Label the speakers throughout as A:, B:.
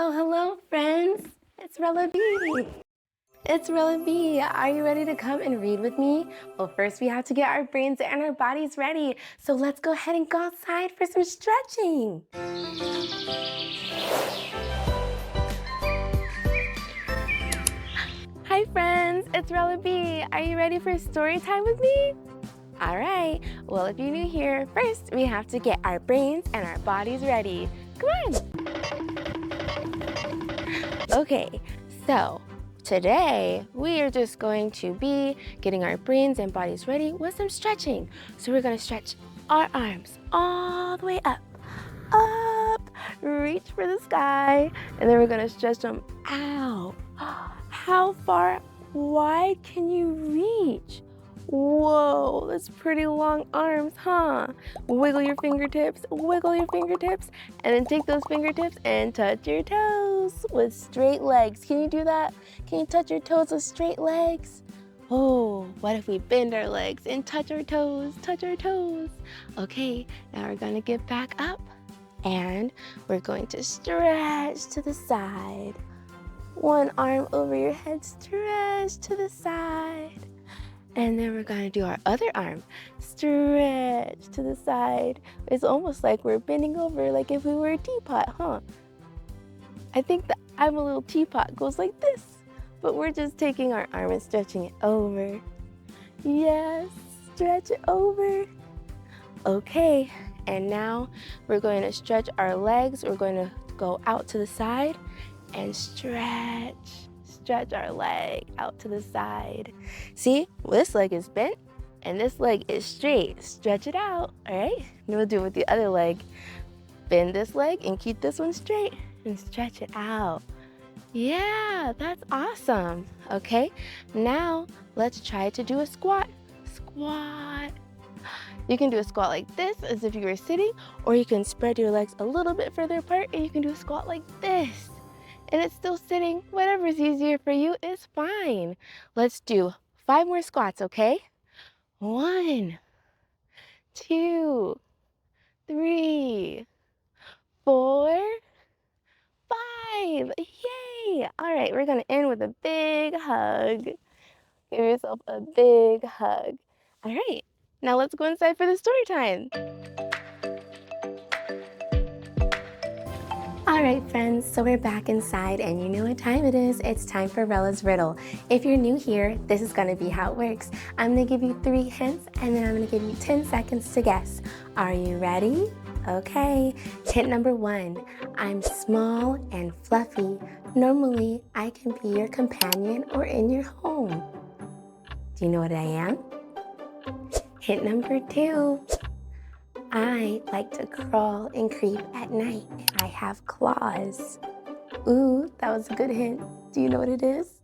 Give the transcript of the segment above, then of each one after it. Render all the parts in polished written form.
A: Oh, hello, friends. It's Rella B. It's Rella B. Are you ready to come and read with me? Well, first we have to get our brains and our bodies ready. So let's go ahead and go outside for some stretching. Hi, friends. It's Rella B. Are you ready for story time with me? All right. Well, if you're new here, first we have to get our brains and our bodies ready. Come on. Okay, so today we are just going to be getting our brains and bodies ready with some stretching. So we're going to stretch our arms all the way up, reach for the sky, and then we're going to stretch them out. How far wide can you reach? Whoa, that's pretty long arms, huh? Wiggle your fingertips, and then take those fingertips and touch your toes with straight legs. Can you do that? Can you touch your toes with straight legs? Oh, what if we bend our legs and touch our toes, Okay, now we're gonna get back up and we're going to stretch to the side. One arm over your head, stretch to the side. And then we're gonna do our other arm. Stretch to the side. It's almost like we're bending over like if we were a teapot, huh? I think the I'm a little teapot goes like this, but we're just taking our arm and stretching it over. Yes, stretch it over. Okay, and now we're going to stretch our legs. We're going to go out to the side and stretch our leg out to the side. See, this leg is bent and this leg is straight. Stretch it out, all right? And we'll do it with the other leg. Bend this leg and keep this one straight and stretch it out. Yeah, that's awesome. Okay, now let's try to do a squat. Squat. You can do a squat like this as if you were sitting, or you can spread your legs a little bit further apart and you can do a squat like this. And it's still sitting. Whatever's easier for you is fine. Let's do 5 more squats, okay? 1, 2, 3, 4, 5. Yay! All right, we're gonna end with a big hug. Give yourself a big hug. All right, now let's go inside for the story time. All right, friends, so we're back inside and you know what time it is. It's time for Rella's riddle. If you're new here, this is gonna be how it works. I'm gonna give you 3 hints and then I'm gonna give you 10 seconds to guess. Are you ready? Okay, hint number 1, I'm small and fluffy. Normally, I can be your companion or in your home. Do you know what I am? Hint number 2, I like to crawl and creep at night, and I have claws. Ooh, that was a good hint. Do you know what it is?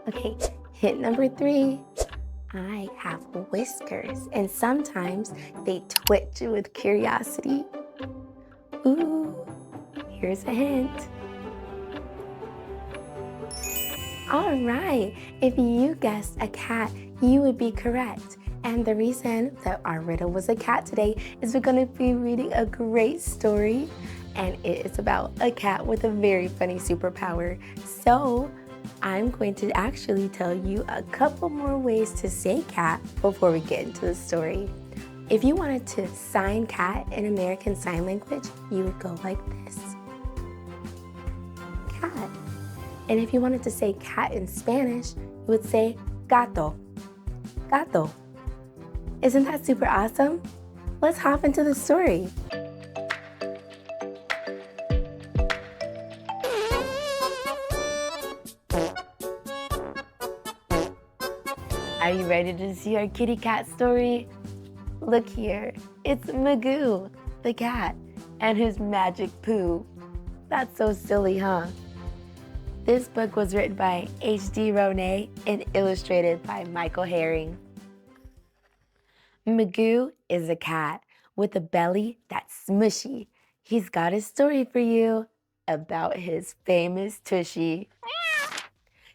A: Okay, hint number 3, I have whiskers, and sometimes they twitch with curiosity. Ooh, here's a hint. All right, if you guessed a cat, you would be correct. And the reason that our riddle was a cat today is we're gonna be reading a great story, and it is about a cat with a very funny superpower. So I'm going to actually tell you a couple more ways to say cat before we get into the story. If you wanted to sign cat in American Sign Language, you would go like this. Cat. And if you wanted to say cat in Spanish, you would say gato. Gato. Isn't that super awesome? Let's hop into the story. Are you ready to see our kitty cat story? Look here, it's Magoo, the cat, and his magic poo. That's so silly, huh? This book was written by H.D. Ronay and illustrated by Michael Herring. Magoo is a cat with a belly that's smushy. He's got a story for you about his famous tushy.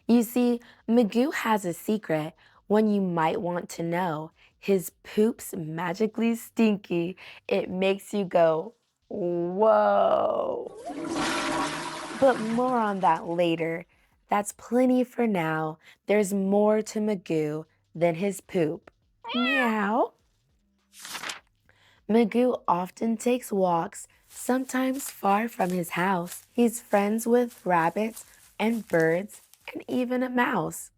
A: You see, Magoo has a secret, one you might want to know. His poop's magically stinky. It makes you go, whoa. But more on that later. That's plenty for now. There's more to Magoo than his poop. Meow. Magoo often takes walks, sometimes far from his house. He's friends with rabbits and birds and even a mouse.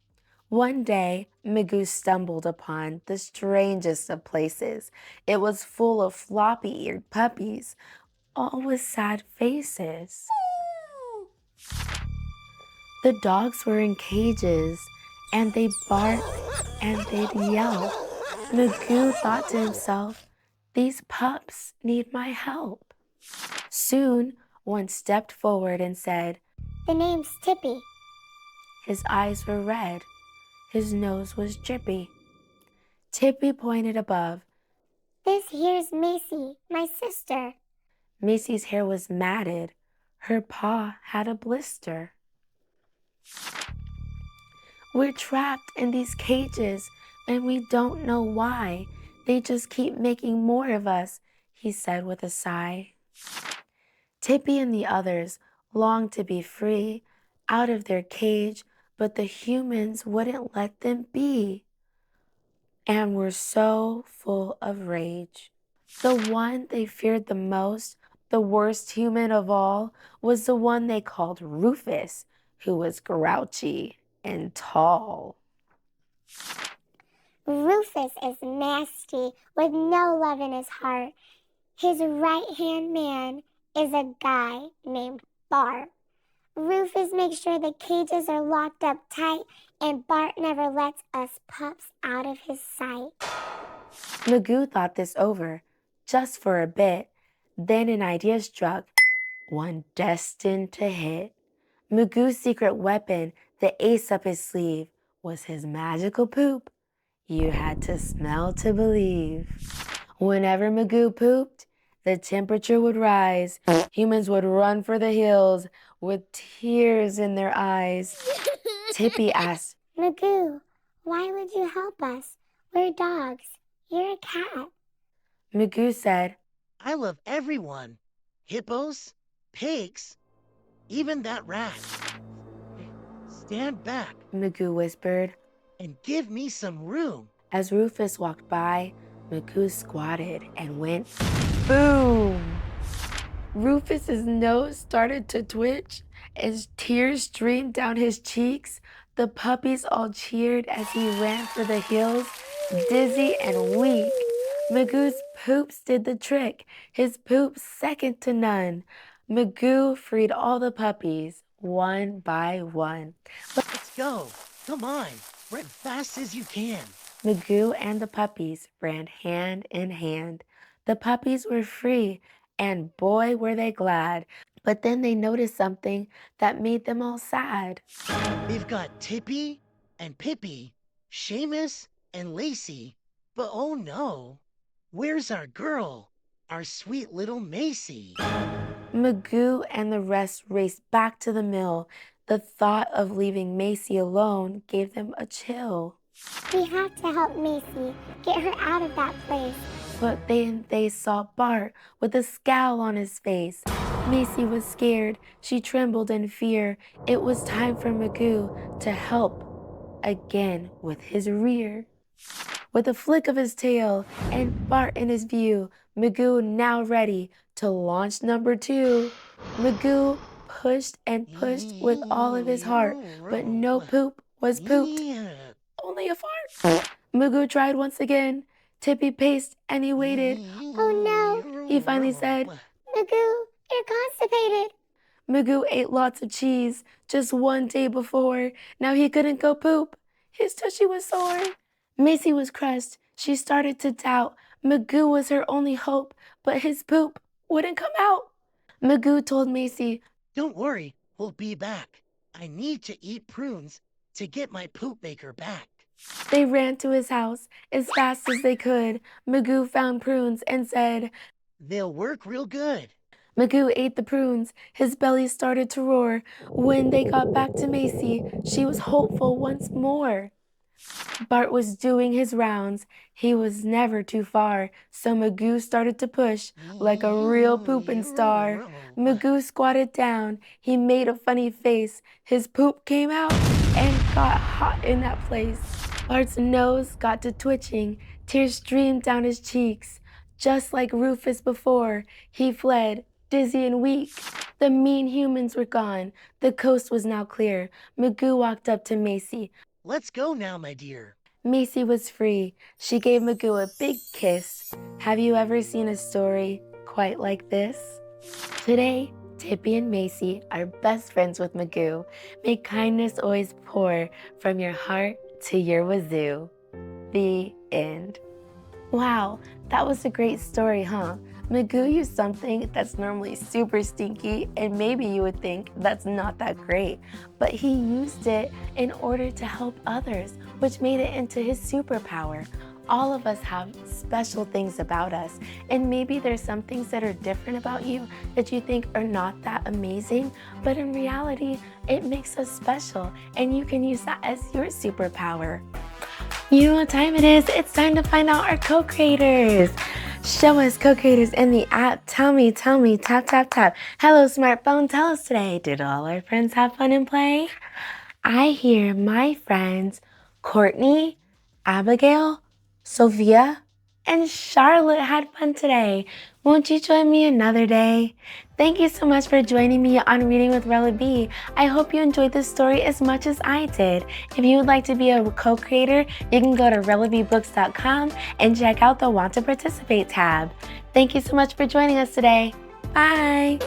A: One day, Magoo stumbled upon the strangest of places. It was full of floppy-eared puppies, all with sad faces. The dogs were in cages, and they barked and they'd yelp. Magoo thought to himself, these pups need my help. Soon, one stepped forward and said,
B: The name's Tippy.
A: His eyes were red. His nose was drippy. Tippy pointed above.
B: This here's Macy, my sister.
A: Macy's hair was matted. Her paw had a blister. We're trapped in these cages, and we don't know why. They just keep making more of us, he said with a sigh. Tippy and the others longed to be free, out of their cage, but the humans wouldn't let them be, and were so full of rage. The one they feared the most, the worst human of all, was the one they called Rufus, who was grouchy and tall.
B: Rufus is nasty with no love in his heart. His right-hand man is a guy named Bart. Rufus makes sure the cages are locked up tight, and Bart never lets us pups out of his sight.
A: Magoo thought this over, just for a bit. Then an idea struck, one destined to hit. Magoo's secret weapon, the ace up his sleeve, was his magical poop. You had to smell to believe. Whenever Magoo pooped, the temperature would rise. Humans would run for the hills with tears in their eyes. Tippy asked,
B: Magoo, why would you help us? We're dogs. You're a cat.
A: Magoo said,
C: I love everyone. Hippos, pigs, even that rat. Stand back
A: Magoo whispered.
C: and give me some room.
A: As Rufus walked by, Magoo squatted and went boom. Rufus's nose started to twitch as tears streamed down his cheeks. The puppies all cheered as he ran for the hills, dizzy and weak. Magoo's poops did the trick, his poops second to none. Magoo freed all the puppies, one by one.
C: Let's go. Come on. Run fast as you can.
A: Magoo and the puppies ran hand in hand. The puppies were free, and boy were they glad. But then they noticed something that made them all sad.
C: We've got Tippy and Pippy, Seamus and Lacey. But oh no, where's our girl? Our sweet little Macy.
A: Magoo and the rest raced back to the mill. The thought of leaving Macy alone gave them a chill.
B: We have to help Macy get her out of that place.
A: But then they saw Bart with a scowl on his face. Macy was scared. She trembled in fear. It was time for Magoo to help again with his rear. With a flick of his tail and Bart in his view, Magoo now ready to launch number 2. Magoo pushed and pushed with all of his heart, but no poop was pooped. Only a fart. Magoo tried once again. Tippy paced and he waited.
B: Oh no,
A: He finally said,
B: Magoo, you're constipated.
A: Magoo ate lots of cheese just one day before. Now he couldn't go poop. His tushy was sore. Macy was crushed. She started to doubt. Magoo was her only hope, but his poop wouldn't come out. Magoo told Macy,
C: Don't worry, we'll be back. I need to eat prunes to get my poop maker back.
A: They ran to his house as fast as they could. Magoo found prunes and said,
C: They'll work real good.
A: Magoo ate the prunes. His belly started to roar. When they got back to Macy, she was hopeful once more. Bart was doing his rounds. He was never too far, so Magoo started to push like a real pooping star. Magoo squatted down. He made a funny face. His poop came out and got hot in that place. Bart's nose got to twitching. Tears streamed down his cheeks. Just like Rufus before, he fled, dizzy and weak. The mean humans were gone. The coast was now clear. Magoo walked up to Macy.
C: Let's go now, my dear.
A: Macy was free. She gave Magoo a big kiss. Have you ever seen a story quite like this? Today, Tippy and Macy are best friends with Magoo. May kindness always pour from your heart to your wazoo. The end. Wow, that was a great story, huh? Magoo used something that's normally super stinky, and maybe you would think that's not that great, but he used it in order to help others, which made it into his superpower. All of us have special things about us, and maybe there's some things that are different about you that you think are not that amazing, but in reality, it makes us special, and you can use that as your superpower. You know what time it is? It's time to find out our co-creators. Show us co-creators in the app. Tell me, tap, tap, tap. Hello, smartphone, tell us today. Did all our friends have fun and play? I hear my friends Courtney, Abigail, Sophia, and Charlotte had fun today. Won't you join me another day? Thank you so much for joining me on Reading with Rellabbooks. I hope you enjoyed this story as much as I did. If you would like to be a co-creator, you can go to rellabbooks.com and check out the Want to Participate tab. Thank you so much for joining us today. Bye!